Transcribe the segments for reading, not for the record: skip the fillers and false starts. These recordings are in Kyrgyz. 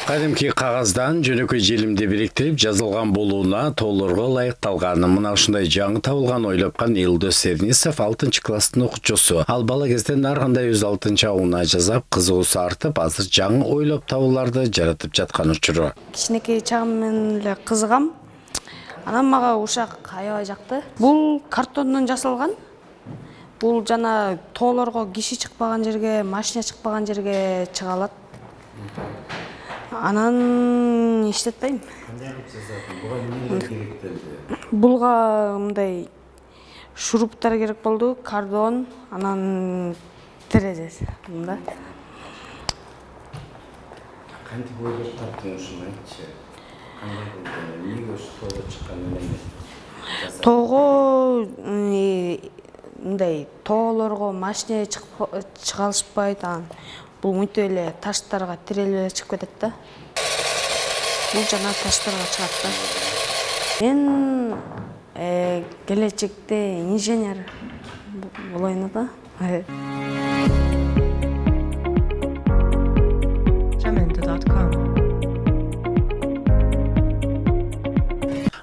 Кадимки кагаздан жөнөкөй желимди бириктирип жазылган болууна толорго ылайыкталган. Мына ушундай жаңы табылган ойлопкан Илдос Сернисов 6-класстын окуучусу. Ал бала кезден ар кандай өз алтын чагууна жазап, кызыгуусу артып, азыр жаңы ойлоп табууларды жаратып жаткан учуру. Кичинекей чагымдан эле кызыгам. Анан мага ушак аябай жакты. Бул картондон жасалган. Бул жана тоолорго киши чыкпаган жерге, машина чыкпаган жерге чыга алат. Анан иштетпейм. Кандай кылып жасадың? Буга эмнелер керектелди? Булга мындай шуруптар керек болду, кардон, анан терезе. Мында. Кантип ойлоп таптың ушуну айтчы? Кандай кылдың? Эмнеге ушу тоого чыккан эмне? Тоого мындай тоолорго машина чыга алышпайт, анан бул мынтип эле таштарга тирелип чыгып кетет да. Бул жана таштарга чыгат да. Мен келечекте инженер болоюн да.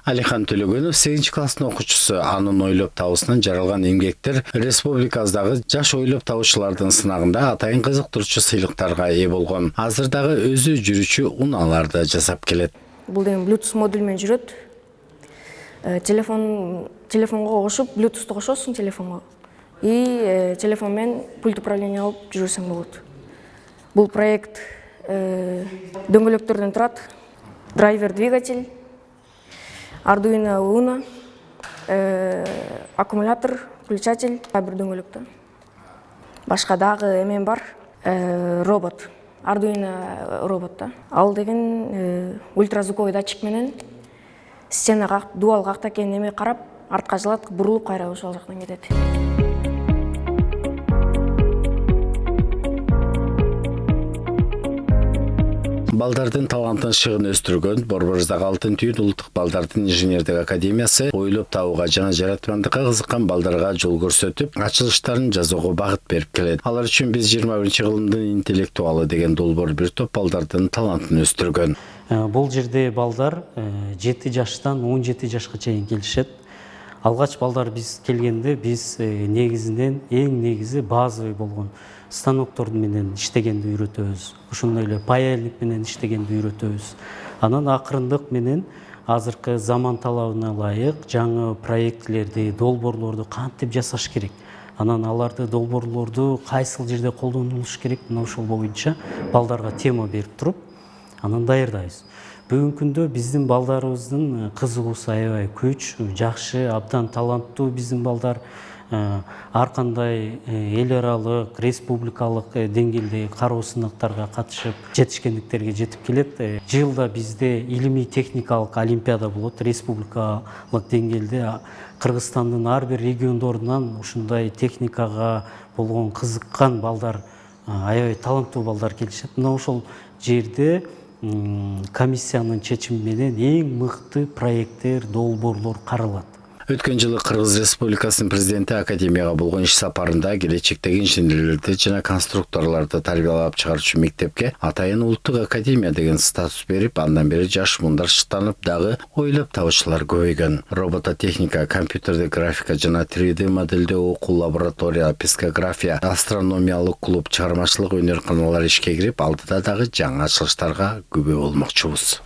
Алихан Төлөгөнов 8-класстын окуучусу. Анын ойлоп табуусунан жаралган эмгектер республикабыздагы жаш ойлоп табуучулардын сынагында атайын кызыктыруучу сыйлыктарга ээ болгон. Азыр дагы өзү жүрүүчү унааларды жасап келет. Бул деген Bluetooth модуль менен жүрөт. Телефонго кошуп, Bluetooth'ты кошосуң телефонго. И телефон менен пульт управления алып жүрсөң болот. Бул проект дөңгөлөктөрдөн турат. Драйвер, двигатель, Arduino Uno, аккумулятор, включатель, бир дөңгөлөктө. Башка дагы эмен бар, робот, Arduino робот да. Ал деген ультразвуковой датчик менен стенага дуал какта экенин эме карап, артка жылат, бурулуп кайра ошол жактан кетет. Балдардын талантын шыгын өстүргөн Борбордагы Алтын Түйүн улуттук балдардын инженердик академиясы ойлоп табууга жана жараткандыкка кызыккан балдарга жол көрсөтүп, ачылыштарын жасоого багыт берип келет. Алар үчүн биз 21-кылымдын интеллектуалы деген долбоор бир топ балдардын талантын өстүргөн. Бул жерде балдар 7 жаштан 17 жашка чейин келишет. Алгач балдар биз келгенде биз негизинен эң негизи базовый болгон станоктор менен иштегенди үйрөтөбүз. Ошондой эле паяльник менен иштегенди үйрөтөбүз. Анан акырындык менен азыркы заман талабына ылайык жаңы проектлерди, долбоорлорду кантип жасаш керек. Анан аларды долбоорлорду кайсыл жерде колдонулуш керек, мына ошол боюнча балдарга тема берип туруп, анан даярдайбыз. Бүгүнкү күндө биздин балдарыбыздын кызыгуусу аябай күч, жакшы, абдан таланттуу биздин балдар. Ар кандай эл аралык, республикалык деңгээлдеги кароо сынактарга катышып, жетишкендиктерге жетип келет. Жылда бизде илимий техникалык олимпиада болот, республикалык деңгээлде Кыргызстандын ар бир региондорунан ушундай техникага болгон кызыккан балдар, аябай таланттуу балдар келишет. Мына ошол жерде комиссиянын чечими менен эң мыкты проекттер, долбоорлор каралат. Өткөн жылы Кыргыз Республикасынын президенти академияга болгон иш сапарында келечектеги инженерлерди жана конструкторлорду тарбиялап чыгаруучу мектепке атайын улуттук академия деген статус берип, андан бери жаш мундар шыктанып дагы ойлоп табуучулар көбөйгөн. Робототехника, компьютердик графика жана 3D модельдөө окуу лаборатория, психография, астрономиялык клуб, чыгармачылык өнөр каналары ишке кирип, алдыда дагы жаңы ачылыштарга күбө болмокчубуз.